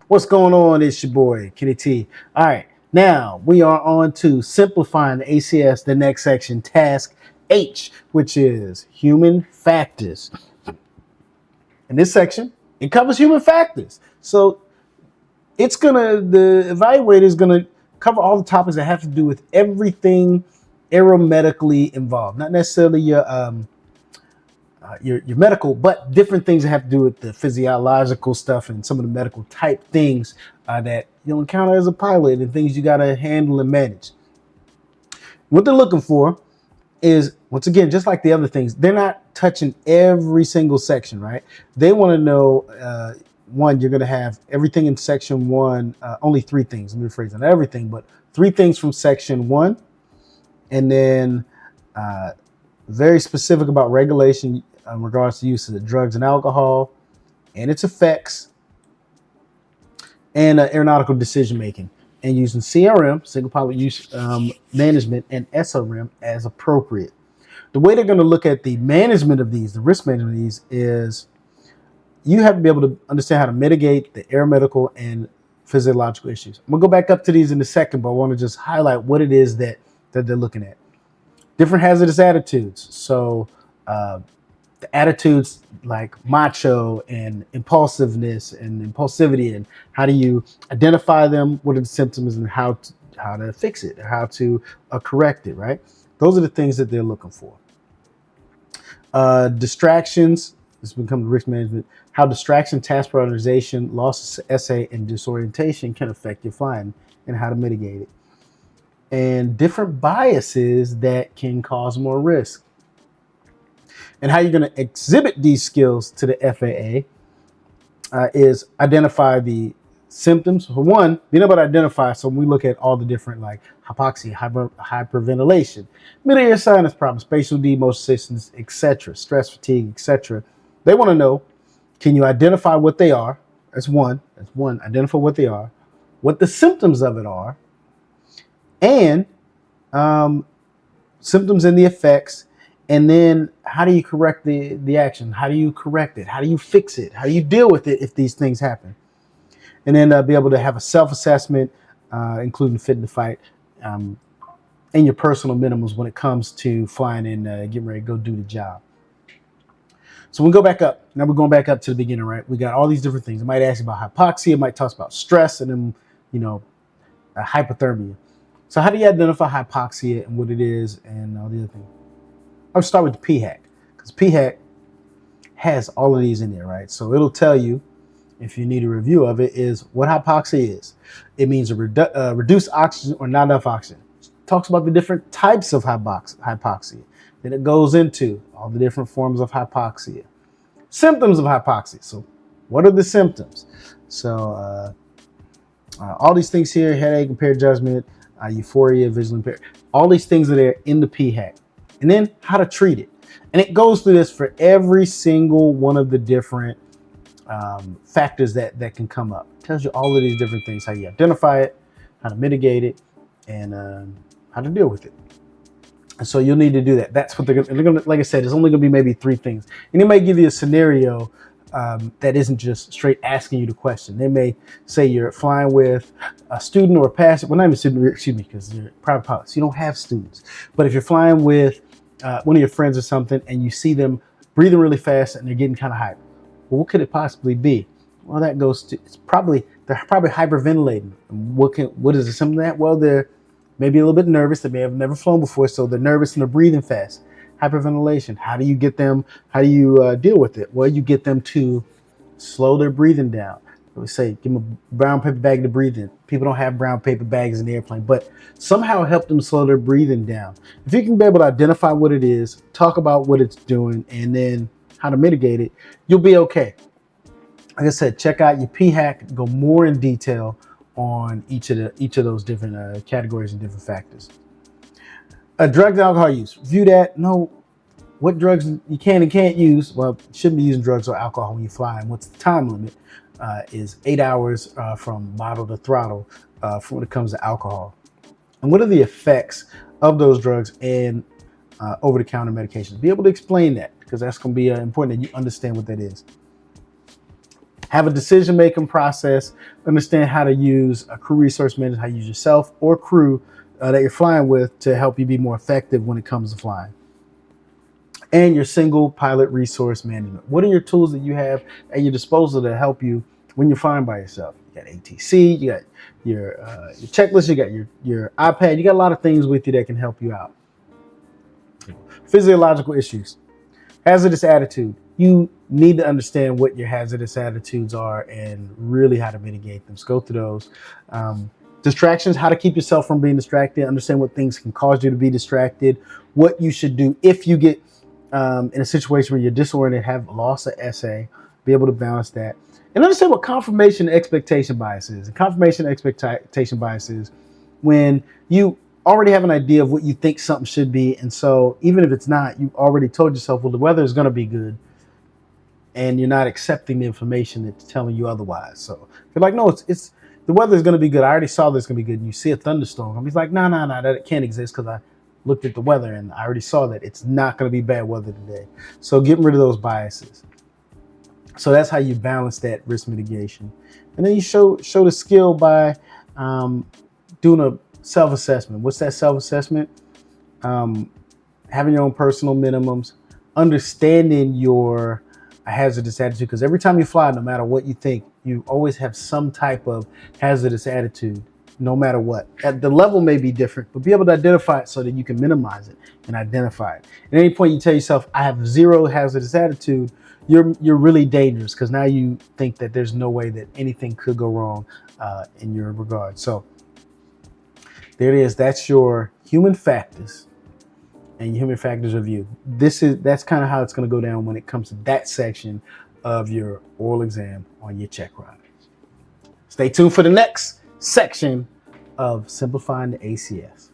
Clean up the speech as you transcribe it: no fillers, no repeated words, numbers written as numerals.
What's going on? It's your boy, Kenny T. All right, now we are on to simplifying the ACS, the next section, task H, which is human factors. In this section, it covers human factors. So the evaluator is gonna cover all the topics that have to do with everything aeromedically involved, not necessarily your medical, but different things that have to do with the physiological stuff and some of the medical type things that you'll encounter as a pilot and things you got to handle and manage. What they're looking for is, once again, just like the other things, they're not touching every single section, right? They want to know, one, you're going to have everything in section one, only three things. Let me rephrase that, not everything, but three things from section one. And then very specific about regulation in regards to use of drugs and alcohol and its effects, and aeronautical decision making, and using CRM, single pilot use management, and SRM as appropriate. The way they're going to look at the management of these, the risk management of these, is you have to be able to understand how to mitigate the aeromedical and physiological issues. I'm going to go back up to these in a second, but I want to just highlight what it is that they're looking at. Different hazardous attitudes. So the attitudes like macho and impulsiveness and impulsivity, and how do you identify them, what are the symptoms, and how to fix it, or how to correct it, right? Those are the things that they're looking for. Distractions, this becomes risk management, how distraction, task prioritization, loss of essay, and disorientation can affect your flying, and how to mitigate it. And different biases that can cause more risk. And how you're going to exhibit these skills to the FAA is identify the symptoms. For one, being able to identify, so when we look at all the different, like hypoxia, hyperventilation, mid-air sinus problems, spatial D, motion sickness, etc., stress, fatigue, etc., they want to know, can you identify what they are? That's one. Identify what they are, what the symptoms of it are, and symptoms and the effects. And then how do you correct the action? How do you correct it? How do you fix it? How do you deal with it if these things happen? And then be able to have a self-assessment, including fit to fight, and your personal minimums when it comes to flying and getting ready to go do the job. So we go back up. Now we're going back up to the beginning, right? We got all these different things. It might ask you about hypoxia. It might talk about stress, and then, hypothermia. So how do you identify hypoxia and what it is and all the other things? I'll start with the PHAC, because PHAC has all of these in there, right? So it'll tell you, if you need a review of it, is what hypoxia is. It means a reduced oxygen or not enough oxygen. It talks about the different types of hypoxia. Then it goes into all the different forms of hypoxia. Symptoms of hypoxia. So what are the symptoms? So all these things here: headache, impaired judgment, euphoria, visual impaired. All these things are there in the PHAC. And then how to treat it. And it goes through this for every single one of the different factors that can come up. It tells you all of these different things: how you identify it, how to mitigate it, and how to deal with it. And so you'll need to do that. That's what they're going to, like I said, it's only going to be maybe three things. And they may give you a scenario that isn't just straight asking you the question. They may say you're flying with a student or a passenger. Well, not even a student, excuse me, because you're private pilots. You don't have students. But if you're flying with one of your friends or something, and you see them breathing really fast and they're getting kind of hyper, well, what could it possibly be? Well, that goes to, they're probably hyperventilating. What is the symptom of that? Well, they're maybe a little bit nervous. They may have never flown before, so they're nervous and they're breathing fast. Hyperventilation. How do you get them? How do you deal with it? Well, you get them to slow their breathing down. We say, give them a brown paper bag to breathe in. People don't have brown paper bags in the airplane, but somehow help them slow their breathing down. If you can be able to identify what it is, talk about what it's doing, and then how to mitigate it, you'll be okay. Like I said, check out your PHAC, go more in detail on each of those different categories and different factors. Drugs and alcohol use. Review that. Know what drugs you can and can't use. Well, you shouldn't be using drugs or alcohol when you fly. And what's the time limit? Is 8 hours from bottle to throttle when it comes to alcohol. And what are the effects of those drugs and over-the-counter medications? Be able to explain that, because that's going to be important that you understand what that is. Have a decision-making process, understand how to use a crew resource management, how to use yourself or crew that you're flying with to help you be more effective when it comes to flying. And your single pilot resource management. What are your tools that you have at your disposal to help you when you're flying by yourself? You got ATC, you got your checklist, you got your iPad, you got a lot of things with you that can help you out. Physiological issues. Hazardous attitude. You need to understand what your hazardous attitudes are and really how to mitigate them. So go through those. Distractions, how to keep yourself from being distracted, understand what things can cause you to be distracted, what you should do if you get in a situation where you're disoriented, have lost an essay, be able to balance that. And understand what confirmation expectation bias is. And confirmation expectation bias is when you already have an idea of what you think something should be. And so even if it's not, you already told yourself, well, the weather is going to be good. And you're not accepting the information that's telling you otherwise. So you're like, no, it's the weather is going to be good. I already saw this going to be good. And you see a thunderstorm. And he's like, no, that can't exist because I looked at the weather and I already saw that it's not going to be bad weather today. So getting rid of those biases. So that's how you balance that risk mitigation. And then you show the skill by doing a self-assessment. What's that self-assessment? Having your own personal minimums, understanding your hazardous attitude, because every time you fly, no matter what you think, you always have some type of hazardous attitude, no matter what. The level may be different, but be able to identify it so that you can minimize it and identify it. At any point you tell yourself, I have zero hazardous attitude, you're really dangerous, because now you think that there's no way that anything could go wrong in your regard. So there it is. That's your human factors and your human factors review. That's kind of how it's going to go down when it comes to that section of your oral exam on your check ride. Stay tuned for the next section of Simplifying the ACS.